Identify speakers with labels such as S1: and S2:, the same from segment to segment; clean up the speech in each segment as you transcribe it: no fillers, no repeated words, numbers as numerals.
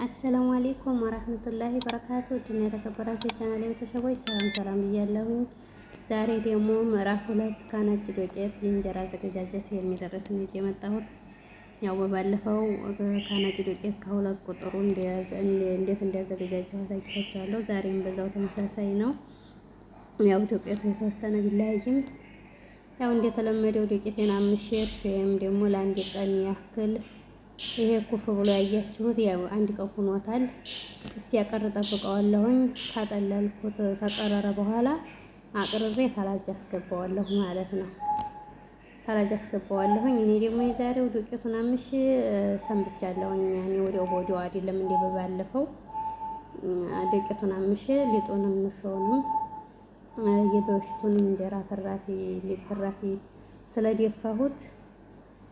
S1: አሰላሙ አሌይኩም ወራህመቱላሂ በረካቱ ድና የተከበራችሁ የቻናሌ ቤተሰቦች ሰላም ሰላም ብያለሁኝ። ዛሬ ደግሞ ምዕራፍ 2 ከነጭ ዱቄት የእንጀራ አዘገጃጀት የሚል ርዕስ ነው ይዤ የመጣሁት። ያው በባለፈው ከነጭ ዱቄት ከሁለት ቁጥሩ እንዴት እንዲያዘገጃጀው አሳይቻችኋለሁ። ዛሬም በዛው ተመሳሳይ ነው። ያው ዱቄቱ የተወሰነ ቢለያይም ያው እንደተለመደው ዱቄቴን አምሼ ወይም ደግሞ ለአንድ ቀን ያክል ይሄ ኩፍ ብሎ ያያችሁት ያው አንድ ቀን ሆኖታል። እስቲ ያቀር ጠብቀዋለሁኝ። ካጠለልኩት ተቀረረ በኋላ አቅርሬ ታላጅ አስገባዋለሁ ማለት ነው። ታላጅ አስገባዋለሁኝ። እኔ ደግሞ የዛሬው ዱቄቱን አምሼ ሰንብቻለሁኝ። ያኔ ወዲያው አይደለም እንደ በባለፈው ዱቄቱን አምሼ ሊጡንም ምርሾንም የበፊቱን እንጀራ ትራፊ ስለደፋሁት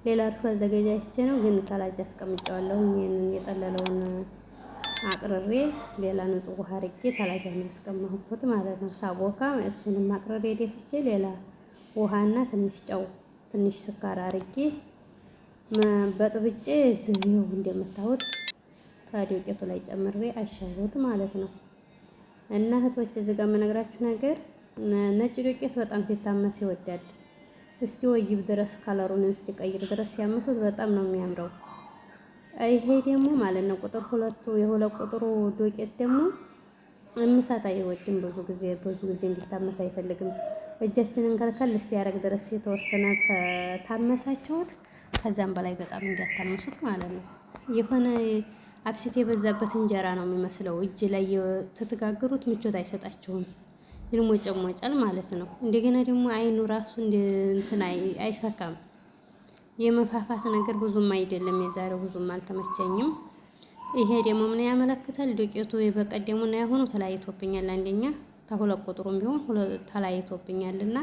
S1: ሌላ እርሾ አዘገጃጅቼ ነው፣ ግን ታላጅ አስቀምጫዋለሁ። ይሄንን የጠለለውን አቅርሬ ሌላ ንጹህ ውሃ አርጌ ታላጅ ነው ያስቀመጥኩት ማለት ነው። ሳቦካ እሱንም አቅርሬ ደፍቼ ሌላ ውሃና ትንሽ ጨው፣ ትንሽ ስኳር አርጌ በጥብጬ ዝም እንደምታዩት ከዱቄቱ ላይ ጨምሬ አሻሁት ማለት ነው። እና እህቶች እዚህ ጋር የምነግራችሁ ነገር ነጭ ዱቄት በጣም ሲታመስ ይወዳል። እስቲ ወይብ ድረስ ከለሩን እስቲ ቀይር ድረስ ሲያምሱት በጣም ነው የሚያምረው። ይሄ ደግሞ ማለት ነው የሁለት ቁጥሩ ዱቄት ደግሞ እምሳት አይወድም። ብዙ ጊዜ እንዲታመስ አይፈልግም። እጃችንን ከልከል እስቲ ያረግ ድረስ የተወሰነ ታመሳችሁት፣ ከዛም በላይ በጣም እንዲያታምሱት ማለት ነው። የሆነ አብሲት የበዛበት እንጀራ ነው የሚመስለው። እጅ ላይ ተተጋግሩት ምቾት አይሰጣችሁም። ይልሞጨሞጫል ማለት ነው። እንደገና ደግሞ አይኑ ራሱ እንትን አይፈካም። የመፋፋት ነገር ብዙም አይደለም። የዛሬው ብዙም አልተመቸኝም። ይሄ ደግሞ ምን ያመለክታል? ዱቄቱ በቀደሙና ያሁኑ ተለያይቶብኛል። አንደኛ ከሁለት ቁጥሩም ቢሆን ተለያይቶብኛልና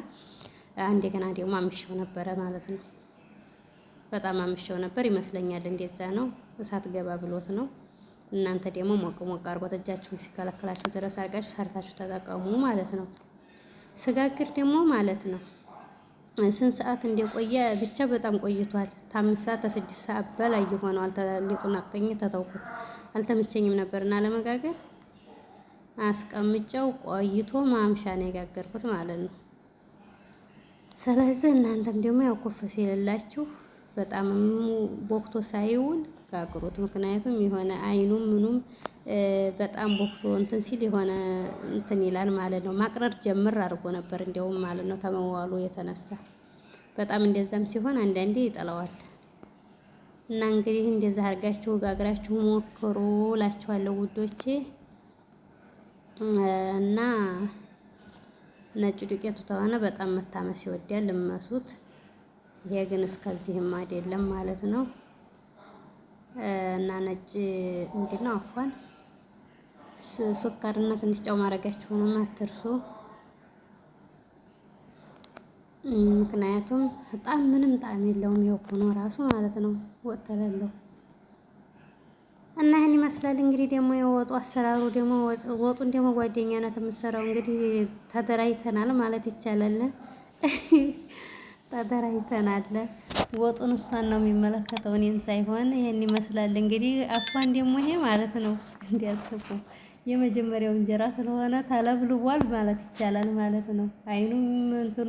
S1: እንደገና ደግሞ አምሼው ነበረ ማለት ነው። በጣም አምሼው ነበር ይመስለኛል። እንደዛ ነው። እሳት ገባ ብሎት ነው። እናንተ ደግሞ ሞቅ አድርጎት እጃችሁን ሲከለክላችሁ ድረስ አድርጋችሁ ሰርታችሁ ተጠቀሙ ማለት ነው። ስጋግር ደግሞ ማለት ነው ስንት ሰዓት እንደቆየ ብቻ በጣም ቆይቷል። ከ5 ሰዓት ከ6 ሰዓት በላይ ይሆነዋል። ሊጡን አቅጥኜ ተተውኩት። አልተመቸኝም ነበርና ለመጋገር አስቀምጨው ቆይቶ ማምሻ ነው የጋገርኩት ማለት ነው። ስለዚህ እናንተም ደግሞ ያው ኩፍ ሲልላችሁ በጣም ቦክቶ ሳይውል ጋግሩት። ምክንያቱም የሆነ አይኑም ምኑም በጣም ቦክቶ እንትን ሲል የሆነ እንትን ይላል ማለት ነው። ማቅረር ጀምር አድርጎ ነበር እንደውም ማለት ነው ተመዋሉ የተነሳ በጣም እንደዛም ሲሆን አንዳንዴ ይጠላዋል። እና እንግዲህ እንደዛ አድርጋችሁ ጋግራችሁ ሞክሩ እላችኋለሁ ውዶቼ። እና ነጭ ዱቄቱ ተሆነ በጣም መታመስ ይወዳል፣ ልመሱት። ይሄ ግን እስከዚህም አይደለም ማለት ነው። እና ነጭ ምንድነው አፏን ስኳርና ትንሽ ጨው ማድረጋችሁንም አትርሱ። ምክንያቱም በጣም ምንም ጣዕም የለውም። ይኸው ሆኖ ራሱ ማለት ነው ወጥተለለው እና ይሄን ይመስላል እንግዲህ። ደግሞ የወጡ አሰራሩ ደግሞ ወጡን ደግሞ ጓደኛ ናት የምትሰራው። እንግዲህ ተደራጅተናል ማለት ይቻላል። ተደራጅተናል። ወጡን እሷን ነው የሚመለከተው እኔን ሳይሆን። ይሄን ይመስላል እንግዲህ። አፏን ደግሞ ይሄ ማለት ነው እንዲያስቡ የመጀመሪያው እንጀራ ስለሆነ ተለብልቧል ማለት ይቻላል ማለት ነው። አይኑም እንትኑ